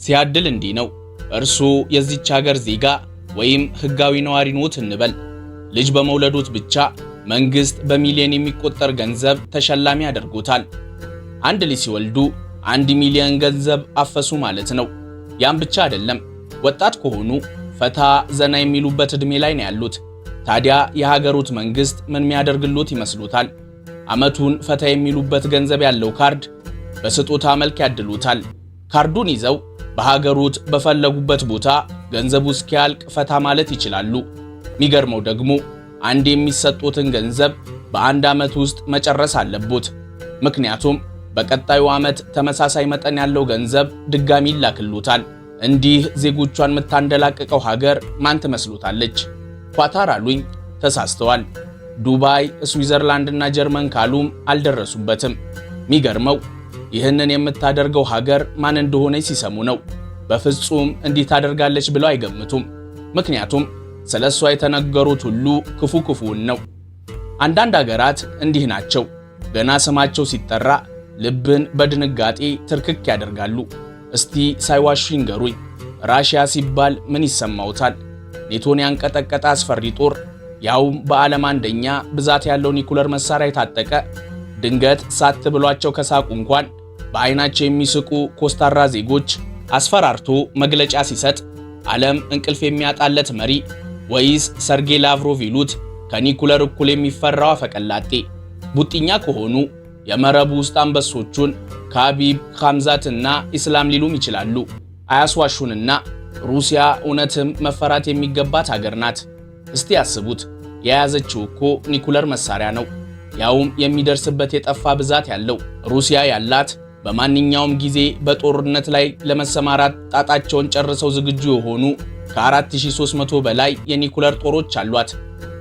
ሲያድል እንዲህ ነው። እርሱ የዚች ሀገር ዜጋ ወይም ህጋዊ ነዋሪ ኖት እንበል። ልጅ በመውለዶት ብቻ መንግስት በሚሊዮን የሚቆጠር ገንዘብ ተሸላሚ ያደርጎታል። አንድ ልጅ ሲወልዱ 1 ሚሊዮን ገንዘብ አፈሱ ማለት ነው። ያም ብቻ አይደለም። ወጣት ከሆኑ ፈታ ዘና የሚሉበት ዕድሜ ላይ ነው ያሉት። ታዲያ የሀገሩት መንግስት ምን የሚያደርግሎት ይመስሉታል? አመቱን ፈታ የሚሉበት ገንዘብ ያለው ካርድ በስጦታ መልክ ያድሉታል። ካርዱን ይዘው በሀገሩት በፈለጉበት ቦታ ገንዘቡ እስኪያልቅ ፈታ ማለት ይችላሉ። የሚገርመው ደግሞ አንድ የሚሰጡትን ገንዘብ በአንድ ዓመት ውስጥ መጨረስ አለቦት። ምክንያቱም በቀጣዩ ዓመት ተመሳሳይ መጠን ያለው ገንዘብ ድጋሚ ይላክሉታል። እንዲህ ዜጎቿን የምታንደላቀቀው ሀገር ማን ትመስሉታለች? ኳታር አሉኝ፣ ተሳስተዋል። ዱባይ፣ ስዊዘርላንድና ጀርመን ካሉም አልደረሱበትም። የሚገርመው ይህንን የምታደርገው ሀገር ማን እንደሆነች ሲሰሙ ነው። በፍጹም እንዲህ ታደርጋለች ብለው አይገምቱም። ምክንያቱም ስለሷ የተነገሩት ሁሉ ክፉውን ነው። አንዳንድ ሀገራት እንዲህ ናቸው። ገና ስማቸው ሲጠራ ልብን በድንጋጤ ትርክክ ያደርጋሉ። እስቲ ሳይዋሹ ይንገሩኝ፣ ራሽያ ሲባል ምን ይሰማውታል? ኔቶን ያንቀጠቀጠ አስፈሪ ጦር፣ ያውም በዓለም አንደኛ ብዛት ያለው ኒኩለር መሳሪያ የታጠቀ። ድንገት ሳት ብሏቸው ከሳቁ እንኳን በአይናቸው የሚስቁ ኮስታራ ዜጎች አስፈራርቶ መግለጫ ሲሰጥ ዓለም እንቅልፍ የሚያጣለት መሪ ወይስ ሰርጌይ ላቭሮቭ ይሉት ከኒኩለር እኩል የሚፈራው አፈቀላጤ? ቡጢኛ ከሆኑ የመረቡ ውስጥ አንበሶቹን ካቢብ፣ ኻምዛትና ኢስላም ሊሉም ይችላሉ። አያስዋሹንና ሩሲያ እውነትም መፈራት የሚገባት ሀገር ናት። እስቲ ያስቡት፣ የያዘችው እኮ ኒኩለር መሳሪያ ነው፣ ያውም የሚደርስበት የጠፋ ብዛት ያለው። ሩሲያ ያላት በማንኛውም ጊዜ በጦርነት ላይ ለመሰማራት ጣጣቸውን ጨርሰው ዝግጁ የሆኑ ከ4300 በላይ የኒኩለር ጦሮች አሏት።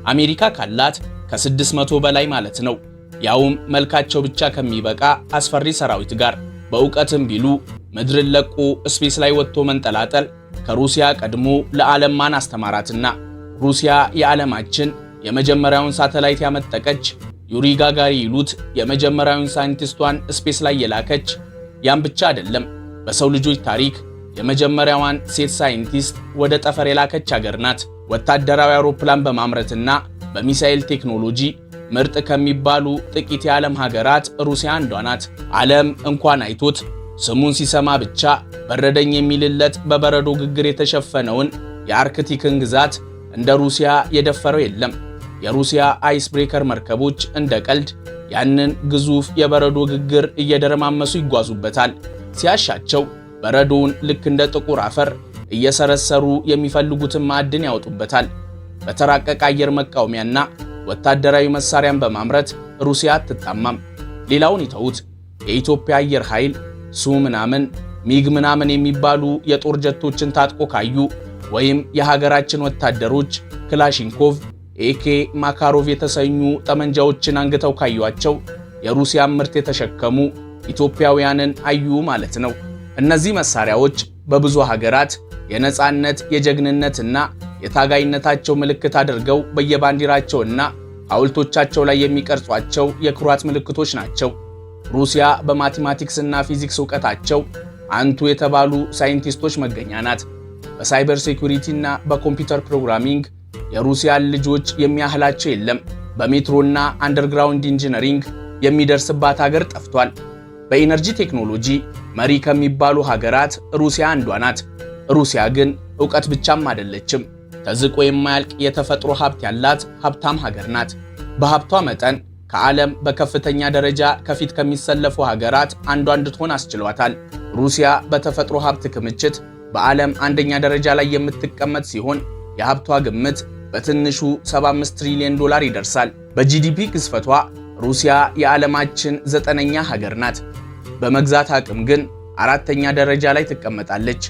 አሜሪካ ካላት ከ600 በላይ ማለት ነው። ያውም መልካቸው ብቻ ከሚበቃ አስፈሪ ሰራዊት ጋር። በእውቀትም ቢሉ ምድርን ለቆ ስፔስ ላይ ወጥቶ መንጠላጠል ከሩሲያ ቀድሞ ለዓለም ማን አስተማራትና? ሩሲያ የዓለማችን የመጀመሪያውን ሳተላይት ያመጠቀች፣ ዩሪ ጋጋሪ ይሉት የመጀመሪያውን ሳይንቲስቷን ስፔስ ላይ የላከች። ያም ብቻ አይደለም፣ በሰው ልጆች ታሪክ የመጀመሪያዋን ሴት ሳይንቲስት ወደ ጠፈር የላከች ሀገር ናት። ወታደራዊ አውሮፕላን በማምረትና በሚሳኤል ቴክኖሎጂ ምርጥ ከሚባሉ ጥቂት የዓለም ሀገራት ሩሲያ አንዷ ናት። ዓለም እንኳን አይቶት ስሙን ሲሰማ ብቻ በረደኝ የሚልለት በበረዶ ግግር የተሸፈነውን የአርክቲክን ግዛት እንደ ሩሲያ የደፈረው የለም። የሩሲያ አይስ ብሬከር መርከቦች እንደ ቀልድ ያንን ግዙፍ የበረዶ ግግር እየደረማመሱ ይጓዙበታል። ሲያሻቸው በረዶውን ልክ እንደ ጥቁር አፈር እየሰረሰሩ የሚፈልጉትን ማዕድን ያወጡበታል። በተራቀቀ አየር መቃወሚያና ወታደራዊ መሳሪያን በማምረት ሩሲያ አትታማም። ሌላውን ይተውት። የኢትዮጵያ አየር ኃይል ሱ ምናምን ሚግ ምናምን የሚባሉ የጦር ጀቶችን ታጥቆ ካዩ ወይም የሀገራችን ወታደሮች ክላሽንኮቭ፣ ኤኬ፣ ማካሮቭ የተሰኙ ጠመንጃዎችን አንግተው ካዩአቸው የሩሲያን ምርት የተሸከሙ ኢትዮጵያውያንን አዩ ማለት ነው። እነዚህ መሳሪያዎች በብዙ ሀገራት የነጻነት የጀግንነትና የታጋይነታቸው ምልክት አድርገው በየባንዲራቸውና ሐውልቶቻቸው ላይ የሚቀርጿቸው የኩራት ምልክቶች ናቸው። ሩሲያ በማቴማቲክስና ፊዚክስ ዕውቀታቸው አንቱ የተባሉ ሳይንቲስቶች መገኛ ናት። በሳይበር ሴኩሪቲና በኮምፒውተር ፕሮግራሚንግ የሩሲያን ልጆች የሚያህላቸው የለም። በሜትሮና አንደርግራውንድ ኢንጂነሪንግ የሚደርስባት ሀገር ጠፍቷል። በኢነርጂ ቴክኖሎጂ መሪ ከሚባሉ ሀገራት ሩሲያ አንዷ ናት። ሩሲያ ግን ዕውቀት ብቻም አይደለችም፣ ተዝቆ የማያልቅ የተፈጥሮ ሀብት ያላት ሀብታም ሀገር ናት። በሀብቷ መጠን ከዓለም በከፍተኛ ደረጃ ከፊት ከሚሰለፉ ሀገራት አንዷ እንድትሆን አስችሏታል። ሩሲያ በተፈጥሮ ሀብት ክምችት በዓለም አንደኛ ደረጃ ላይ የምትቀመጥ ሲሆን የሀብቷ ግምት በትንሹ 75 ትሪሊዮን ዶላር ይደርሳል። በጂዲፒ ግዝፈቷ ሩሲያ የዓለማችን 9ኛ ሀገር ናት። በመግዛት አቅም ግን 4ኛ ደረጃ ላይ ትቀመጣለች።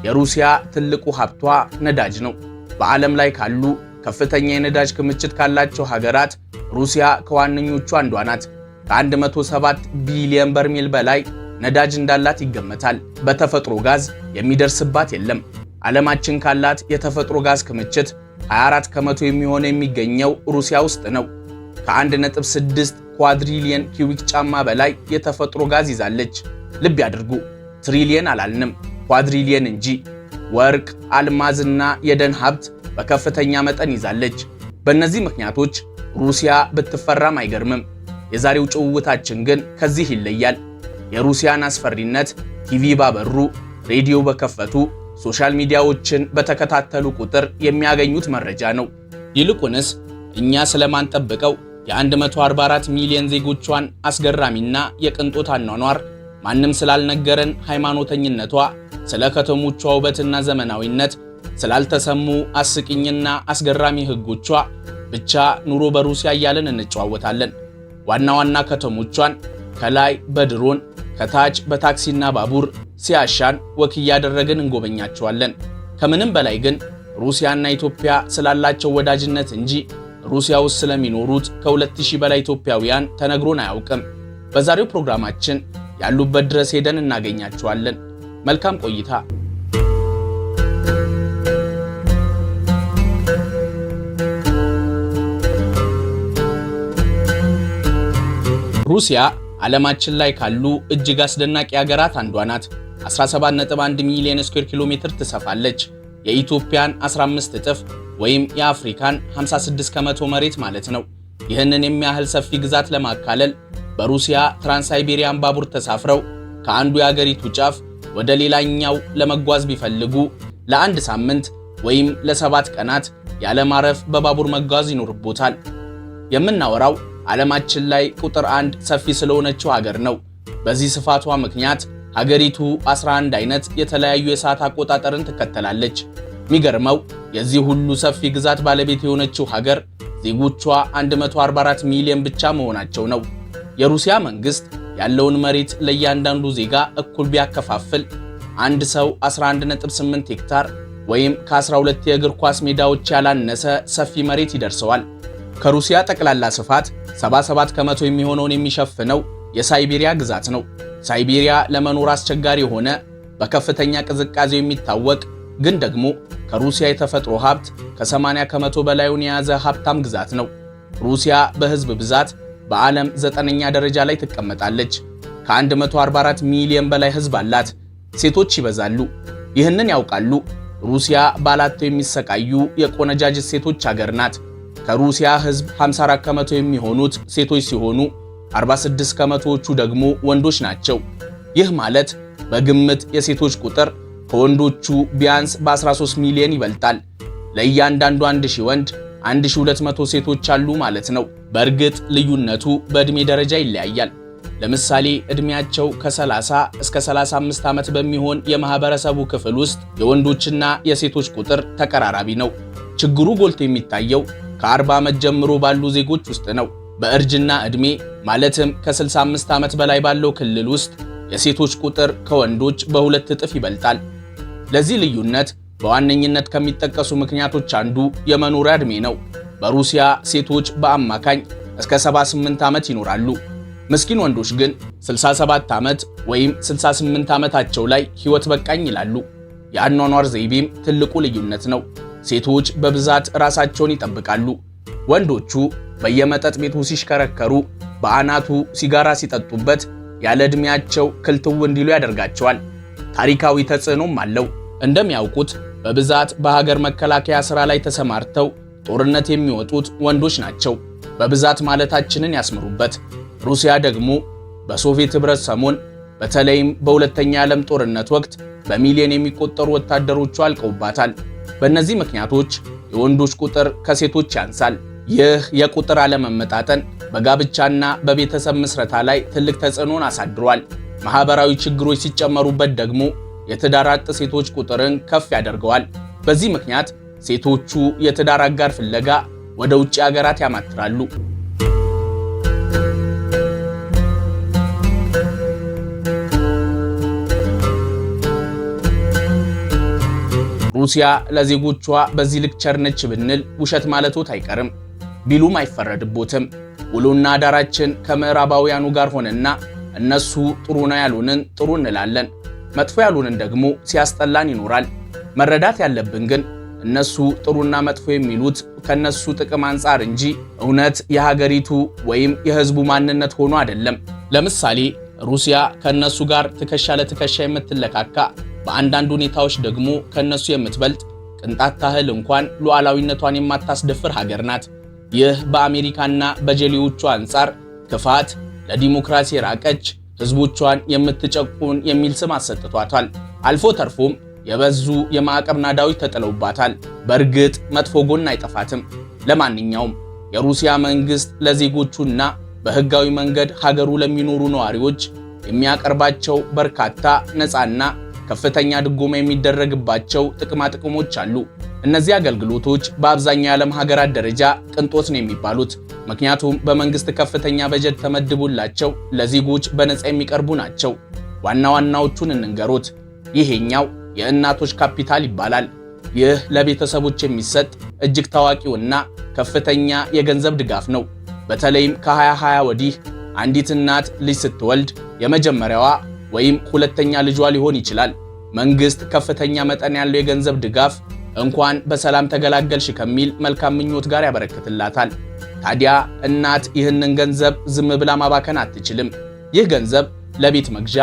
የሩሲያ ትልቁ ሀብቷ ነዳጅ ነው። በዓለም ላይ ካሉ ከፍተኛ የነዳጅ ክምችት ካላቸው ሀገራት ሩሲያ ከዋነኞቹ አንዷ ናት። ከ107 ቢሊዮን በርሜል በላይ ነዳጅ እንዳላት ይገመታል። በተፈጥሮ ጋዝ የሚደርስባት የለም። ዓለማችን ካላት የተፈጥሮ ጋዝ ክምችት 24 ከመቶ የሚሆነው የሚገኘው ሩሲያ ውስጥ ነው። ከ1.6 ኳድሪሊየን ኪዩቢክ ጫማ በላይ የተፈጥሮ ጋዝ ይዛለች። ልብ ያድርጉ፣ ትሪሊየን አላልንም፣ ኳድሪሊየን እንጂ። ወርቅ፣ አልማዝና የደን ሀብት በከፍተኛ መጠን ይዛለች። በእነዚህ ምክንያቶች ሩሲያ ብትፈራም አይገርምም። የዛሬው ጭውውታችን ግን ከዚህ ይለያል። የሩሲያን አስፈሪነት ቲቪ ባበሩ፣ ሬዲዮ በከፈቱ፣ ሶሻል ሚዲያዎችን በተከታተሉ ቁጥር የሚያገኙት መረጃ ነው። ይልቁንስ እኛ ስለማንጠብቀው የ144 ሚሊዮን ዜጎቿን አስገራሚና የቅንጦት አኗኗር፣ ማንም ስላልነገረን ሃይማኖተኝነቷ፣ ስለ ከተሞቿ ውበትና ዘመናዊነት፣ ስላልተሰሙ አስቂኝና አስገራሚ ህጎቿ፣ ብቻ ኑሮ በሩሲያ እያለን እንጨዋወታለን። ዋና ዋና ከተሞቿን ከላይ በድሮን ከታች በታክሲና ባቡር ሲያሻን ወክ እያደረግን እንጎበኛቸዋለን። ከምንም በላይ ግን ሩሲያና ኢትዮጵያ ስላላቸው ወዳጅነት እንጂ ሩሲያ ውስጥ ስለሚኖሩት ከ2000 በላይ ኢትዮጵያውያን ተነግሮን አያውቅም። በዛሬው ፕሮግራማችን ያሉበት ድረስ ሄደን እናገኛቸዋለን። መልካም ቆይታ። ሩሲያ ዓለማችን ላይ ካሉ እጅግ አስደናቂ ሀገራት አንዷ ናት። 17.1 ሚሊዮን ስኩዌር ኪሎ ሜትር ትሰፋለች። የኢትዮጵያን 15 እጥፍ ወይም የአፍሪካን 56 ከመቶ መሬት ማለት ነው። ይህንን የሚያህል ሰፊ ግዛት ለማካለል በሩሲያ ትራንሳይቤሪያን ባቡር ተሳፍረው ከአንዱ የአገሪቱ ጫፍ ወደ ሌላኛው ለመጓዝ ቢፈልጉ ለአንድ ሳምንት ወይም ለ7 ቀናት ያለማረፍ በባቡር መጓዝ ይኖርቦታል። የምናወራው ዓለማችን ላይ ቁጥር 1 ሰፊ ስለሆነችው ሀገር ነው። በዚህ ስፋቷ ምክንያት ሀገሪቱ 11 አይነት የተለያዩ የሰዓት አቆጣጠርን ትከተላለች። የሚገርመው የዚህ ሁሉ ሰፊ ግዛት ባለቤት የሆነችው ሀገር ዜጎቿ 144 ሚሊዮን ብቻ መሆናቸው ነው። የሩሲያ መንግስት ያለውን መሬት ለእያንዳንዱ ዜጋ እኩል ቢያከፋፍል አንድ ሰው 11.8 ሄክታር ወይም ከ12 የእግር ኳስ ሜዳዎች ያላነሰ ሰፊ መሬት ይደርሰዋል። ከሩሲያ ጠቅላላ ስፋት 77 ከመቶ የሚሆነውን የሚሸፍነው የሳይቤሪያ ግዛት ነው። ሳይቤሪያ ለመኖር አስቸጋሪ የሆነ በከፍተኛ ቅዝቃዜው የሚታወቅ ግን ደግሞ ከሩሲያ የተፈጥሮ ሀብት ከ80 ከመቶ በላዩን የያዘ ሀብታም ግዛት ነው። ሩሲያ በህዝብ ብዛት በዓለም 9ኛ ደረጃ ላይ ትቀመጣለች። ከ144 ሚሊዮን በላይ ህዝብ አላት። ሴቶች ይበዛሉ። ይህንን ያውቃሉ? ሩሲያ ባላተው የሚሰቃዩ የቆነጃጅት ሴቶች ሀገር ናት። ከሩሲያ ህዝብ 54 ከመቶ የሚሆኑት ሴቶች ሲሆኑ 46 ከመቶዎቹ ደግሞ ወንዶች ናቸው። ይህ ማለት በግምት የሴቶች ቁጥር ከወንዶቹ ቢያንስ በ13 ሚሊዮን ይበልጣል። ለእያንዳንዱ 1000 ወንድ 1200 ሴቶች አሉ ማለት ነው። በእርግጥ ልዩነቱ በዕድሜ ደረጃ ይለያያል። ለምሳሌ ዕድሜያቸው ከ30 እስከ 35 ዓመት በሚሆን የማህበረሰቡ ክፍል ውስጥ የወንዶችና የሴቶች ቁጥር ተቀራራቢ ነው። ችግሩ ጎልቶ የሚታየው ከ40 ዓመት ጀምሮ ባሉ ዜጎች ውስጥ ነው። በእርጅና ዕድሜ ማለትም ከ65 ዓመት በላይ ባለው ክልል ውስጥ የሴቶች ቁጥር ከወንዶች በ2 እጥፍ ይበልጣል። ለዚህ ልዩነት በዋነኝነት ከሚጠቀሱ ምክንያቶች አንዱ የመኖሪያ ዕድሜ ነው። በሩሲያ ሴቶች በአማካኝ እስከ 78 ዓመት ይኖራሉ። ምስኪን ወንዶች ግን 67 ዓመት ወይም 68 ዓመታቸው ላይ ሕይወት በቃኝ ይላሉ። የአኗኗር ዘይቤም ትልቁ ልዩነት ነው። ሴቶች በብዛት ራሳቸውን ይጠብቃሉ። ወንዶቹ በየመጠጥ ቤቱ ሲሽከረከሩ፣ በአናቱ ሲጋራ ሲጠጡበት ያለ ዕድሜያቸው ክልትው እንዲሉ ያደርጋቸዋል። ታሪካዊ ተጽዕኖም አለው። እንደሚያውቁት በብዛት በሀገር መከላከያ ሥራ ላይ ተሰማርተው ጦርነት የሚወጡት ወንዶች ናቸው። በብዛት ማለታችንን ያስምሩበት። ሩሲያ ደግሞ በሶቪየት ኅብረት ሰሞን በተለይም በሁለተኛ የዓለም ጦርነት ወቅት በሚሊዮን የሚቆጠሩ ወታደሮቿ አልቀውባታል። በእነዚህ ምክንያቶች የወንዶች ቁጥር ከሴቶች ያንሳል። ይህ የቁጥር አለመመጣጠን በጋብቻና በቤተሰብ ምስረታ ላይ ትልቅ ተጽዕኖን አሳድሯል። ማህበራዊ ችግሮች ሲጨመሩበት ደግሞ የትዳር አጥ ሴቶች ቁጥርን ከፍ ያደርገዋል። በዚህ ምክንያት ሴቶቹ የትዳር አጋር ፍለጋ ወደ ውጭ ሀገራት ያማትራሉ። ሩሲያ ለዜጎቿ በዚህ ልክ ቸርነች ብንል ውሸት ማለቶት አይቀርም። ቢሉም አይፈረድቦትም። ውሎና አዳራችን ከምዕራባውያኑ ጋር ሆነና እነሱ ጥሩ ነው ያሉንን ጥሩ እንላለን፣ መጥፎ ያሉንን ደግሞ ሲያስጠላን ይኖራል። መረዳት ያለብን ግን እነሱ ጥሩና መጥፎ የሚሉት ከነሱ ጥቅም አንጻር እንጂ እውነት የሀገሪቱ ወይም የህዝቡ ማንነት ሆኖ አይደለም። ለምሳሌ ሩሲያ ከነሱ ጋር ትከሻ ለትከሻ የምትለካካ በአንዳንድ ሁኔታዎች ደግሞ ከነሱ የምትበልጥ ቅንጣት ታህል እንኳን ሉዓላዊነቷን የማታስደፍር ሀገር ናት። ይህ በአሜሪካና በጀሌዎቹ አንጻር ክፋት፣ ለዲሞክራሲ የራቀች ህዝቦቿን የምትጨቁን የሚል ስም አሰጥቷታል። አልፎ ተርፎም የበዙ የማዕቀብ ናዳዎች ተጥለውባታል። በእርግጥ መጥፎ ጎን አይጠፋትም። ለማንኛውም የሩሲያ መንግስት ለዜጎቹና በህጋዊ መንገድ ሀገሩ ለሚኖሩ ነዋሪዎች የሚያቀርባቸው በርካታ ነፃና ከፍተኛ ድጎማ የሚደረግባቸው ጥቅማጥቅሞች አሉ። እነዚህ አገልግሎቶች በአብዛኛው የዓለም ሀገራት ደረጃ ቅንጦት ነው የሚባሉት። ምክንያቱም በመንግስት ከፍተኛ በጀት ተመድቦላቸው ለዜጎች በነፃ የሚቀርቡ ናቸው። ዋና ዋናዎቹን እንንገሮት። ይሄኛው የእናቶች ካፒታል ይባላል። ይህ ለቤተሰቦች የሚሰጥ እጅግ ታዋቂውና ከፍተኛ የገንዘብ ድጋፍ ነው። በተለይም ከ2020 ወዲህ አንዲት እናት ልጅ ስትወልድ የመጀመሪያዋ ወይም ሁለተኛ ልጇ ሊሆን ይችላል መንግስት ከፍተኛ መጠን ያለው የገንዘብ ድጋፍ እንኳን በሰላም ተገላገልሽ ከሚል መልካም ምኞት ጋር ያበረክትላታል። ታዲያ እናት ይህንን ገንዘብ ዝም ብላ ማባከን አትችልም። ይህ ገንዘብ ለቤት መግዣ፣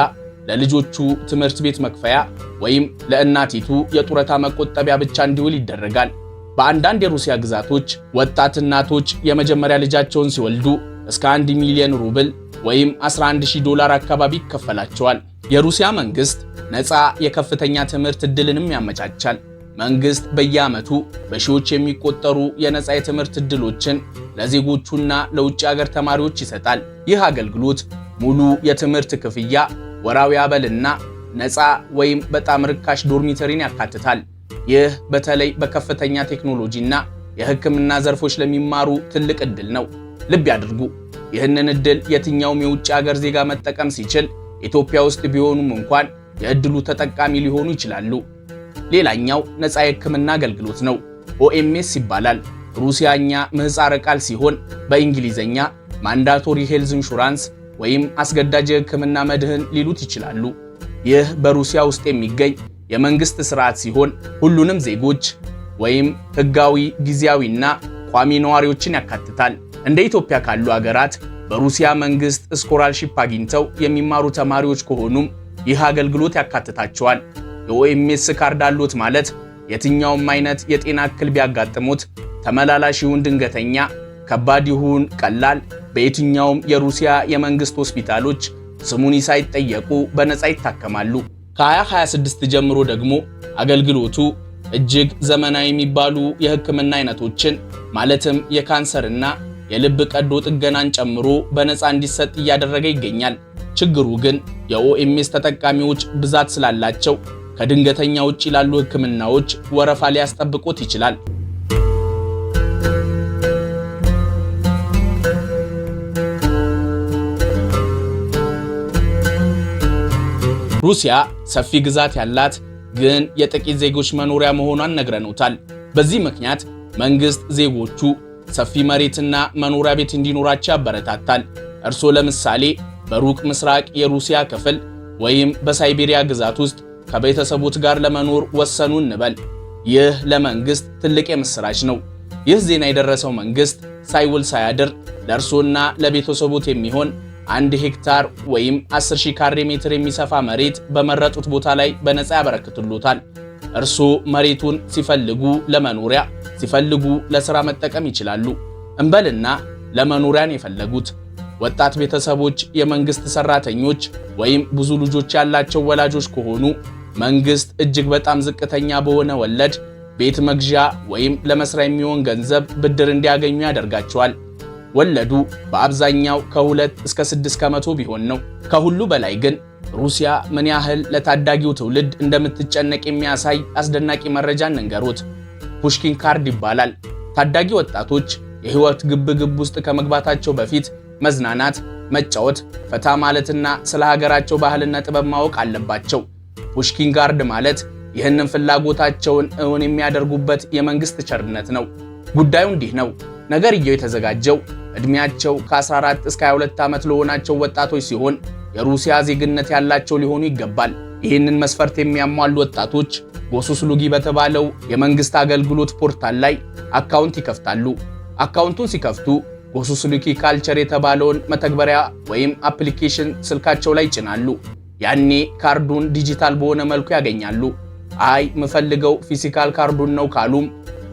ለልጆቹ ትምህርት ቤት መክፈያ ወይም ለእናቲቱ የጡረታ መቆጠቢያ ብቻ እንዲውል ይደረጋል። በአንዳንድ የሩሲያ ግዛቶች ወጣት እናቶች የመጀመሪያ ልጃቸውን ሲወልዱ እስከ 1 ሚሊዮን ሩብል ወይም $11,000 አካባቢ ይከፈላቸዋል። የሩሲያ መንግስት ነፃ የከፍተኛ ትምህርት ዕድልንም ያመቻቻል። መንግስት በየዓመቱ በሺዎች የሚቆጠሩ የነፃ የትምህርት ዕድሎችን ለዜጎቹና ለውጭ ሀገር ተማሪዎች ይሰጣል። ይህ አገልግሎት ሙሉ የትምህርት ክፍያ፣ ወራዊ አበልና ነፃ ወይም በጣም ርካሽ ዶርሚተሪን ያካትታል። ይህ በተለይ በከፍተኛ ቴክኖሎጂና የሕክምና ዘርፎች ለሚማሩ ትልቅ ዕድል ነው። ልብ ያድርጉ፣ ይህንን ዕድል የትኛውም የውጭ ሀገር ዜጋ መጠቀም ሲችል ኢትዮጵያ ውስጥ ቢሆኑም እንኳን የዕድሉ ተጠቃሚ ሊሆኑ ይችላሉ። ሌላኛው ነፃ የሕክምና አገልግሎት ነው። ኦኤምኤስ ይባላል። ሩሲያኛ ምህጻረ ቃል ሲሆን በእንግሊዘኛ ማንዳቶሪ ሄልዝ ኢንሹራንስ ወይም አስገዳጅ የሕክምና መድህን ሊሉት ይችላሉ። ይህ በሩሲያ ውስጥ የሚገኝ የመንግስት ስርዓት ሲሆን ሁሉንም ዜጎች ወይም ህጋዊ፣ ጊዜያዊና ቋሚ ነዋሪዎችን ያካትታል። እንደ ኢትዮጵያ ካሉ ሀገራት በሩሲያ መንግስት ስኮላርሺፕ አግኝተው የሚማሩ ተማሪዎች ከሆኑም ይህ አገልግሎት ያካትታቸዋል። የኦኤምኤስ ካርድ አሉት ማለት የትኛውም አይነት የጤና እክል ቢያጋጥሙት ተመላላሽ ይሁን ድንገተኛ፣ ከባድ ይሁን ቀላል፣ በየትኛውም የሩሲያ የመንግስት ሆስፒታሎች ስሙኒ ሳይጠየቁ በነፃ ይታከማሉ። ከ2026 ጀምሮ ደግሞ አገልግሎቱ እጅግ ዘመናዊ የሚባሉ የህክምና አይነቶችን ማለትም የካንሰርና የልብ ቀዶ ጥገናን ጨምሮ በነፃ እንዲሰጥ እያደረገ ይገኛል። ችግሩ ግን የኦኤምኤስ ተጠቃሚዎች ብዛት ስላላቸው ከድንገተኛ ውጭ ላሉ ህክምናዎች ወረፋ ሊያስጠብቁት ይችላል። ሩሲያ ሰፊ ግዛት ያላት ግን የጥቂት ዜጎች መኖሪያ መሆኗን ነግረውታል። በዚህ ምክንያት መንግስት ዜጎቹ ሰፊ መሬትና መኖሪያ ቤት እንዲኖራቸው ያበረታታል። እርስዎ ለምሳሌ በሩቅ ምስራቅ የሩሲያ ክፍል ወይም በሳይቤሪያ ግዛት ውስጥ ከቤተሰቦት ጋር ለመኖር ወሰኑ እንበል። ይህ ለመንግስት ትልቅ የምስራች ነው። ይህ ዜና የደረሰው መንግስት ሳይውል ሳያድር ለእርስዎና ለቤተሰቦት የሚሆን 1 ሄክታር ወይም 10,000 ካሬ ሜትር የሚሰፋ መሬት በመረጡት ቦታ ላይ በነፃ ያበረክቱልዎታል። እርስዎ መሬቱን ሲፈልጉ ለመኖሪያ ሲፈልጉ ለሥራ መጠቀም ይችላሉ። እንበልና ለመኖሪያን የፈለጉት ወጣት ቤተሰቦች፣ የመንግስት ሰራተኞች ወይም ብዙ ልጆች ያላቸው ወላጆች ከሆኑ መንግስት እጅግ በጣም ዝቅተኛ በሆነ ወለድ ቤት መግዣ ወይም ለመስሪያ የሚሆን ገንዘብ ብድር እንዲያገኙ ያደርጋቸዋል። ወለዱ በአብዛኛው ከ2 እስከ 6 ከመቶ ቢሆን ነው። ከሁሉ በላይ ግን ሩሲያ ምን ያህል ለታዳጊው ትውልድ እንደምትጨነቅ የሚያሳይ አስደናቂ መረጃ እንንገሮት። ፑሽኪን ካርድ ይባላል። ታዳጊ ወጣቶች የህይወት ግብግብ ውስጥ ከመግባታቸው በፊት መዝናናት፣ መጫወት፣ ፈታ ማለትና ስለ ሀገራቸው ባህልና ጥበብ ማወቅ አለባቸው። ፑሽኪን ካርድ ማለት ይህንን ፍላጎታቸውን እውን የሚያደርጉበት የመንግስት ቸርነት ነው። ጉዳዩ እንዲህ ነው። ነገርየው የተዘጋጀው እድሜያቸው ከ14 እስከ 22 ዓመት ለሆናቸው ወጣቶች ሲሆን የሩሲያ ዜግነት ያላቸው ሊሆኑ ይገባል። ይህንን መስፈርት የሚያሟሉ ወጣቶች ጎሱስሉጊ በተባለው የመንግስት አገልግሎት ፖርታል ላይ አካውንት ይከፍታሉ። አካውንቱን ሲከፍቱ ጎሱስሉጊ ካልቸር የተባለውን መተግበሪያ ወይም አፕሊኬሽን ስልካቸው ላይ ይጭናሉ። ያኔ ካርዱን ዲጂታል በሆነ መልኩ ያገኛሉ። አይ ምፈልገው ፊዚካል ካርዱን ነው ካሉም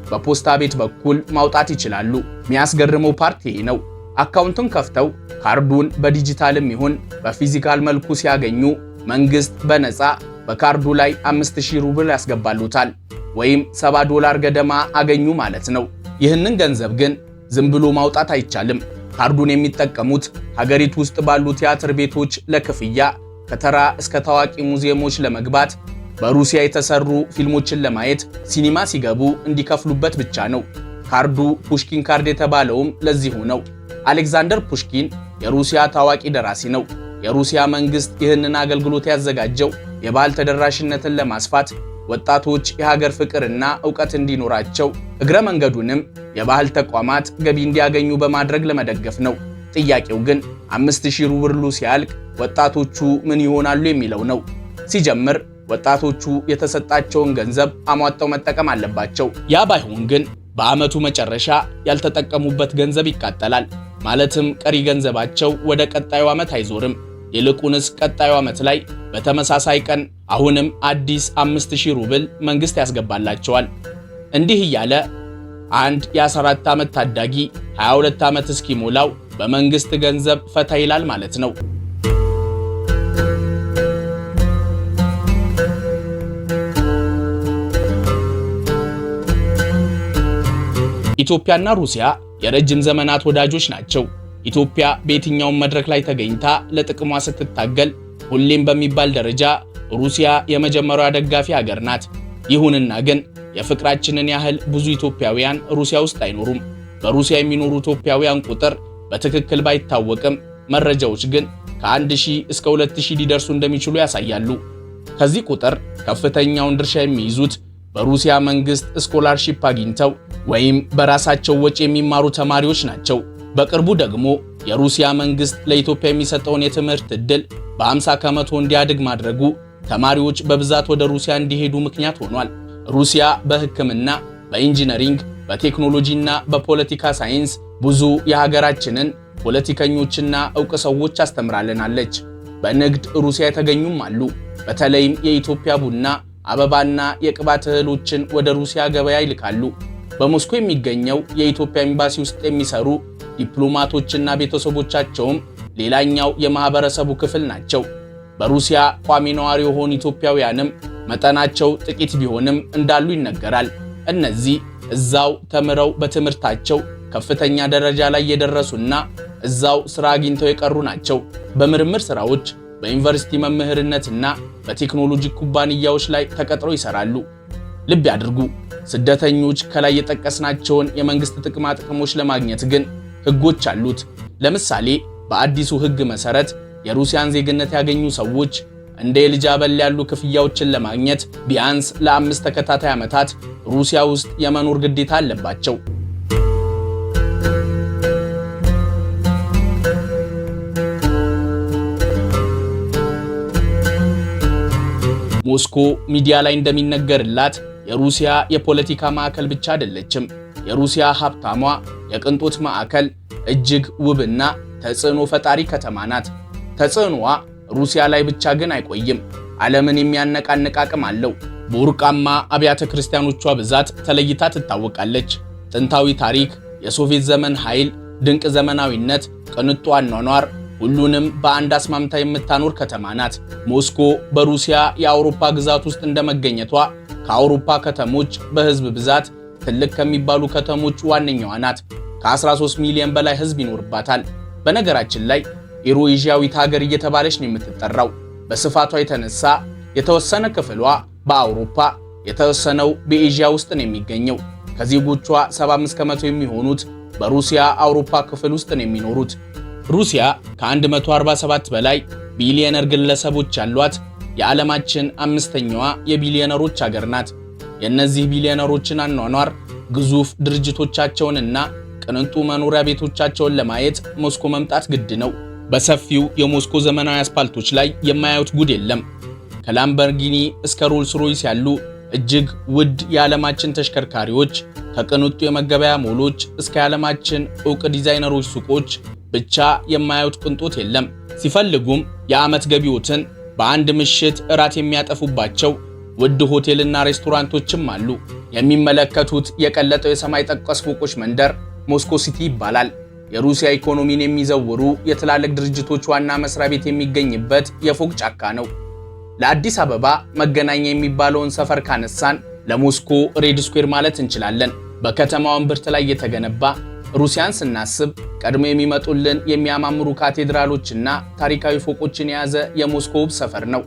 በፖስታ ቤት በኩል ማውጣት ይችላሉ። የሚያስገርመው ፓርት ይሄ ነው። አካውንቱን ከፍተው ካርዱን በዲጂታልም ይሁን በፊዚካል መልኩ ሲያገኙ መንግስት በነፃ በካርዱ ላይ 5000 ሩብል ያስገባሉታል፣ ወይም $7 ገደማ አገኙ ማለት ነው። ይህንን ገንዘብ ግን ዝም ብሎ ማውጣት አይቻልም። ካርዱን የሚጠቀሙት ሀገሪቱ ውስጥ ባሉ ቲያትር ቤቶች ለክፍያ፣ ከተራ እስከ ታዋቂ ሙዚየሞች ለመግባት፣ በሩሲያ የተሰሩ ፊልሞችን ለማየት ሲኒማ ሲገቡ እንዲከፍሉበት ብቻ ነው። ካርዱ ፑሽኪን ካርድ የተባለውም ለዚሁ ነው። አሌክዛንደር ፑሽኪን የሩሲያ ታዋቂ ደራሲ ነው። የሩሲያ መንግስት ይህንን አገልግሎት ያዘጋጀው የባህል ተደራሽነትን ለማስፋት፣ ወጣቶች የሀገር ፍቅርና ዕውቀት እንዲኖራቸው፣ እግረ መንገዱንም የባህል ተቋማት ገቢ እንዲያገኙ በማድረግ ለመደገፍ ነው። ጥያቄው ግን 5000 ሩብሉ ሲያልቅ ወጣቶቹ ምን ይሆናሉ የሚለው ነው። ሲጀምር ወጣቶቹ የተሰጣቸውን ገንዘብ አሟጠው መጠቀም አለባቸው። ያ ባይሆን ግን በዓመቱ መጨረሻ ያልተጠቀሙበት ገንዘብ ይቃጠላል። ማለትም ቀሪ ገንዘባቸው ወደ ቀጣዩ ዓመት አይዞርም። ይልቁንስ ቀጣዩ ዓመት ላይ በተመሳሳይ ቀን አሁንም አዲስ 5000 ሩብል መንግስት ያስገባላቸዋል። እንዲህ እያለ አንድ የ14 ዓመት ታዳጊ 22 ዓመት እስኪሞላው በመንግስት ገንዘብ ፈታ ይላል ማለት ነው። ኢትዮጵያና ሩሲያ የረጅም ዘመናት ወዳጆች ናቸው። ኢትዮጵያ በየትኛውም መድረክ ላይ ተገኝታ ለጥቅሟ ስትታገል ሁሌም በሚባል ደረጃ ሩሲያ የመጀመሪያዋ ደጋፊ ሀገር ናት። ይሁንና ግን የፍቅራችንን ያህል ብዙ ኢትዮጵያውያን ሩሲያ ውስጥ አይኖሩም። በሩሲያ የሚኖሩ ኢትዮጵያውያን ቁጥር በትክክል ባይታወቅም መረጃዎች ግን ከ1000 እስከ 2000 ሊደርሱ እንደሚችሉ ያሳያሉ። ከዚህ ቁጥር ከፍተኛውን ድርሻ የሚይዙት በሩሲያ መንግስት ስኮላርሺፕ አግኝተው ወይም በራሳቸው ወጪ የሚማሩ ተማሪዎች ናቸው። በቅርቡ ደግሞ የሩሲያ መንግስት ለኢትዮጵያ የሚሰጠውን የትምህርት ዕድል በ50 ከመቶ እንዲያድግ ማድረጉ ተማሪዎች በብዛት ወደ ሩሲያ እንዲሄዱ ምክንያት ሆኗል። ሩሲያ በሕክምና፣ በኢንጂነሪንግ፣ በቴክኖሎጂና በፖለቲካ ሳይንስ ብዙ የሀገራችንን ፖለቲከኞችና ዕውቅ ሰዎች አስተምራልናለች። በንግድ ሩሲያ የተገኙም አሉ። በተለይም የኢትዮጵያ ቡና፣ አበባና የቅባት እህሎችን ወደ ሩሲያ ገበያ ይልካሉ። በሞስኮ የሚገኘው የኢትዮጵያ ኤምባሲ ውስጥ የሚሰሩ ዲፕሎማቶችና ቤተሰቦቻቸውም ሌላኛው የማህበረሰቡ ክፍል ናቸው። በሩሲያ ቋሚ ነዋሪ የሆኑ ኢትዮጵያውያንም መጠናቸው ጥቂት ቢሆንም እንዳሉ ይነገራል። እነዚህ እዛው ተምረው በትምህርታቸው ከፍተኛ ደረጃ ላይ የደረሱና እዛው ስራ አግኝተው የቀሩ ናቸው። በምርምር ስራዎች፣ በዩኒቨርሲቲ መምህርነትና በቴክኖሎጂ ኩባንያዎች ላይ ተቀጥረው ይሰራሉ። ልብ ያድርጉ፣ ስደተኞች ከላይ የጠቀስናቸውን የመንግስት ጥቅማ ጥቅሞች ለማግኘት ግን ህጎች አሉት። ለምሳሌ በአዲሱ ህግ መሰረት የሩሲያን ዜግነት ያገኙ ሰዎች እንደ የልጅ አበል ያሉ ክፍያዎችን ለማግኘት ቢያንስ ለ5 ተከታታይ ዓመታት ሩሲያ ውስጥ የመኖር ግዴታ አለባቸው። ሞስኮ ሚዲያ ላይ እንደሚነገርላት የሩሲያ የፖለቲካ ማዕከል ብቻ አይደለችም። የሩሲያ ሀብታሟ የቅንጦት ማዕከል፣ እጅግ ውብና ተጽዕኖ ፈጣሪ ከተማ ናት። ተጽዕኖዋ ሩሲያ ላይ ብቻ ግን አይቆይም። ዓለምን የሚያነቃንቅ አቅም አለው። በወርቃማ አብያተ ክርስቲያኖቿ ብዛት ተለይታ ትታወቃለች። ጥንታዊ ታሪክ፣ የሶቪየት ዘመን ኃይል፣ ድንቅ ዘመናዊነት፣ ቅንጡ አኗኗር፣ ሁሉንም በአንድ አስማምታ የምታኖር ከተማ ናት። ሞስኮ በሩሲያ የአውሮፓ ግዛት ውስጥ እንደመገኘቷ ከአውሮፓ ከተሞች በህዝብ ብዛት ትልቅ ከሚባሉ ከተሞች ዋነኛዋ ናት። ከ13 ሚሊዮን በላይ ህዝብ ይኖርባታል። በነገራችን ላይ ኤሮኤዥያዊት ሀገር እየተባለች ነው የምትጠራው። በስፋቷ የተነሳ የተወሰነ ክፍሏ በአውሮፓ የተወሰነው በኤዥያ ውስጥ ነው የሚገኘው። ከዜጎቿ 75 ከመቶ የሚሆኑት በሩሲያ አውሮፓ ክፍል ውስጥ ነው የሚኖሩት። ሩሲያ ከ147 በላይ ቢሊዮነር ግለሰቦች ያሏት የዓለማችን አምስተኛዋ የቢሊዮነሮች ሀገር ናት። የእነዚህ ቢሊዮነሮችን አኗኗር፣ ግዙፍ ድርጅቶቻቸውንና ቅንጡ መኖሪያ ቤቶቻቸውን ለማየት ሞስኮ መምጣት ግድ ነው። በሰፊው የሞስኮ ዘመናዊ አስፓልቶች ላይ የማያዩት ጉድ የለም። ከላምበርጊኒ እስከ ሮልስ ሮይስ ያሉ እጅግ ውድ የዓለማችን ተሽከርካሪዎች፣ ከቅንጡ የመገበያ ሞሎች እስከ የዓለማችን ዕውቅ ዲዛይነሮች ሱቆች፣ ብቻ የማያዩት ቅንጦት የለም። ሲፈልጉም የዓመት ገቢዎትን በአንድ ምሽት እራት የሚያጠፉባቸው ውድ ሆቴልና ሬስቶራንቶችም አሉ። የሚመለከቱት የቀለጠው የሰማይ ጠቀስ ፎቆች መንደር ሞስኮ ሲቲ ይባላል። የሩሲያ ኢኮኖሚን የሚዘውሩ የትላልቅ ድርጅቶች ዋና መስሪያ ቤት የሚገኝበት የፎቅ ጫካ ነው። ለአዲስ አበባ መገናኛ የሚባለውን ሰፈር ካነሳን ለሞስኮ ሬድ ስኩዌር ማለት እንችላለን። በከተማው እምብርት ላይ የተገነባ ሩሲያን ስናስብ ቀድሞ የሚመጡልን የሚያማምሩ ካቴድራሎችና ታሪካዊ ፎቆችን የያዘ የሞስኮ ውብ ሰፈር ነው።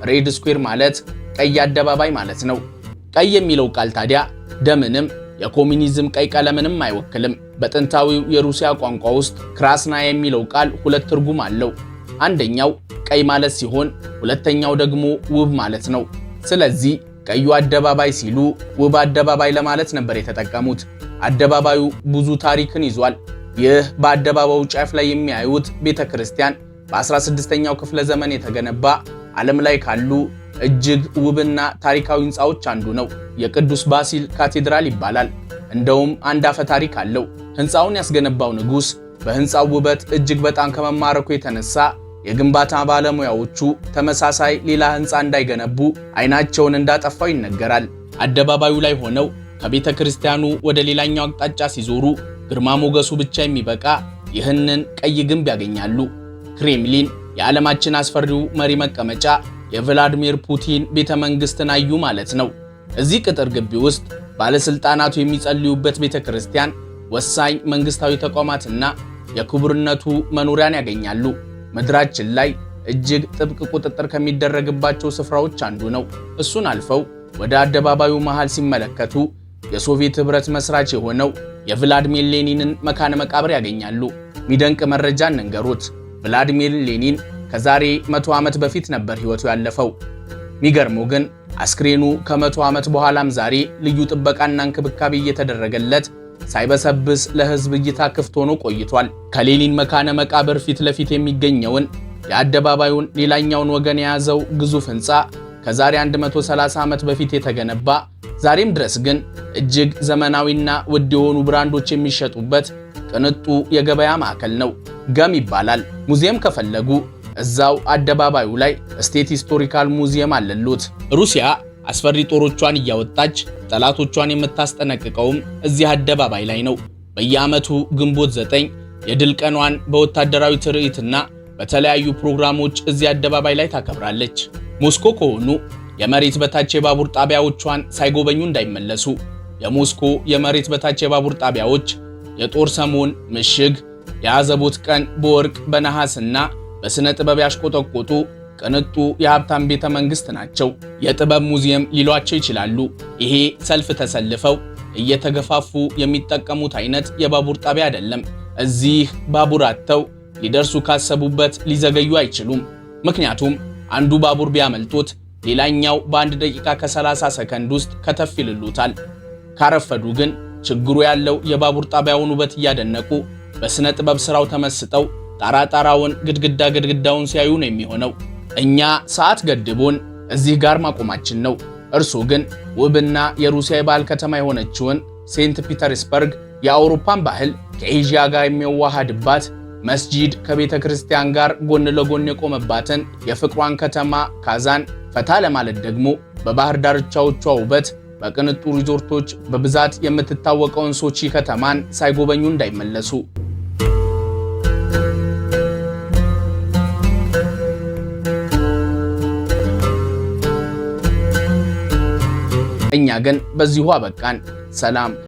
ሬድ ስኩዌር ማለት ቀይ አደባባይ ማለት ነው። ቀይ የሚለው ቃል ታዲያ ደምንም የኮሙኒዝም ቀይ ቀለምንም አይወክልም። በጥንታዊው የሩሲያ ቋንቋ ውስጥ ክራስና የሚለው ቃል ሁለት ትርጉም አለው። አንደኛው ቀይ ማለት ሲሆን ሁለተኛው ደግሞ ውብ ማለት ነው። ስለዚህ ቀዩ አደባባይ ሲሉ ውብ አደባባይ ለማለት ነበር የተጠቀሙት። አደባባዩ ብዙ ታሪክን ይዟል። ይህ በአደባባዩ ጫፍ ላይ የሚያዩት ቤተክርስቲያን በ16ኛው ክፍለ ዘመን የተገነባ ዓለም ላይ ካሉ እጅግ ውብና ታሪካዊ ሕንፃዎች አንዱ ነው። የቅዱስ ባሲል ካቴድራል ይባላል። እንደውም አንድ አፈ ታሪክ አለው። ሕንፃውን ያስገነባው ንጉሥ በሕንፃው ውበት እጅግ በጣም ከመማረኩ የተነሳ የግንባታ ባለሙያዎቹ ተመሳሳይ ሌላ ሕንፃ እንዳይገነቡ ዓይናቸውን እንዳጠፋው ይነገራል። አደባባዩ ላይ ሆነው ከቤተ ክርስቲያኑ ወደ ሌላኛው አቅጣጫ ሲዞሩ ግርማ ሞገሱ ብቻ የሚበቃ ይህንን ቀይ ግንብ ያገኛሉ። ክሬምሊን የዓለማችን አስፈሪው መሪ መቀመጫ የቭላዲሚር ፑቲን ቤተ መንግስትን አዩ ማለት ነው። እዚህ ቅጥር ግቢ ውስጥ ባለስልጣናቱ የሚጸልዩበት ቤተ ክርስቲያን፣ ወሳኝ መንግስታዊ ተቋማትና የክቡርነቱ መኖሪያን ያገኛሉ። ምድራችን ላይ እጅግ ጥብቅ ቁጥጥር ከሚደረግባቸው ስፍራዎች አንዱ ነው። እሱን አልፈው ወደ አደባባዩ መሃል ሲመለከቱ የሶቪየት ህብረት መስራች የሆነው የቭላዲሚር ሌኒንን መካነ መቃብር ያገኛሉ። ሚደንቅ መረጃ እንንገሩት። ቭላዲሚር ሌኒን ከዛሬ 100 ዓመት በፊት ነበር ህይወቱ ያለፈው። ሚገርመው ግን አስክሬኑ ከ100 ዓመት በኋላም ዛሬ ልዩ ጥበቃና እንክብካቤ እየተደረገለት ሳይበሰብስ ለህዝብ እይታ ክፍት ሆኖ ቆይቷል። ከሌኒን መካነ መቃብር ፊት ለፊት የሚገኘውን የአደባባዩን ሌላኛውን ወገን የያዘው ግዙፍ ህንፃ ከዛሬ 130 ዓመት በፊት የተገነባ ዛሬም ድረስ ግን እጅግ ዘመናዊና ውድ የሆኑ ብራንዶች የሚሸጡበት ቅንጡ የገበያ ማዕከል ነው። ገም ይባላል። ሙዚየም ከፈለጉ እዛው አደባባዩ ላይ ስቴት ሂስቶሪካል ሙዚየም አለሉት። ሩሲያ አስፈሪ ጦሮቿን እያወጣች ጠላቶቿን የምታስጠነቅቀውም እዚህ አደባባይ ላይ ነው። በየዓመቱ ግንቦት 9 የድል ቀኗን በወታደራዊ ትርኢትና በተለያዩ ፕሮግራሞች እዚህ አደባባይ ላይ ታከብራለች። ሞስኮ ከሆኑ የመሬት በታች የባቡር ጣቢያዎቿን ሳይጎበኙ እንዳይመለሱ። የሞስኮ የመሬት በታች የባቡር ጣቢያዎች የጦር ሰሞን ምሽግ፣ የአዘቦት ቀን በወርቅ በነሐስና በስነ ጥበብ ያሽቆጠቆጡ ቅንጡ የሀብታም ቤተ መንግስት ናቸው። የጥበብ ሙዚየም ሊሏቸው ይችላሉ። ይሄ ሰልፍ ተሰልፈው እየተገፋፉ የሚጠቀሙት አይነት የባቡር ጣቢያ አይደለም። እዚህ ባቡር አጥተው ሊደርሱ ካሰቡበት ሊዘገዩ አይችሉም። ምክንያቱም አንዱ ባቡር ቢያመልጡት ሌላኛው በ1 ደቂቃ ከ30 ሰከንድ ውስጥ ከተፍ ይልሉታል። ካረፈዱ ግን ችግሩ ያለው የባቡር ጣቢያውን ውበት እያደነቁ በስነ ጥበብ ስራው ተመስጠው ጣራጣራውን ግድግዳውን ሲያዩ ነው የሚሆነው። እኛ ሰዓት ገድቦን እዚህ ጋር ማቆማችን ነው። እርሱ ግን ውብና የሩሲያ የባህል ከተማ የሆነችውን ሴንት ፒተርስበርግ የአውሮፓን ባህል ከኤዥያ ጋር የሚዋሃድባት መስጂድ ከቤተ ክርስቲያን ጋር ጎን ለጎን የቆመባትን የፍቅሯን ከተማ ካዛን ፈታ ለማለት ደግሞ በባህር ዳርቻዎቿ ውበት በቅንጡ ሪዞርቶች በብዛት የምትታወቀውን ሶቺ ከተማን ሳይጎበኙ እንዳይመለሱ። እኛ ግን በዚሁ አበቃን። ሰላም።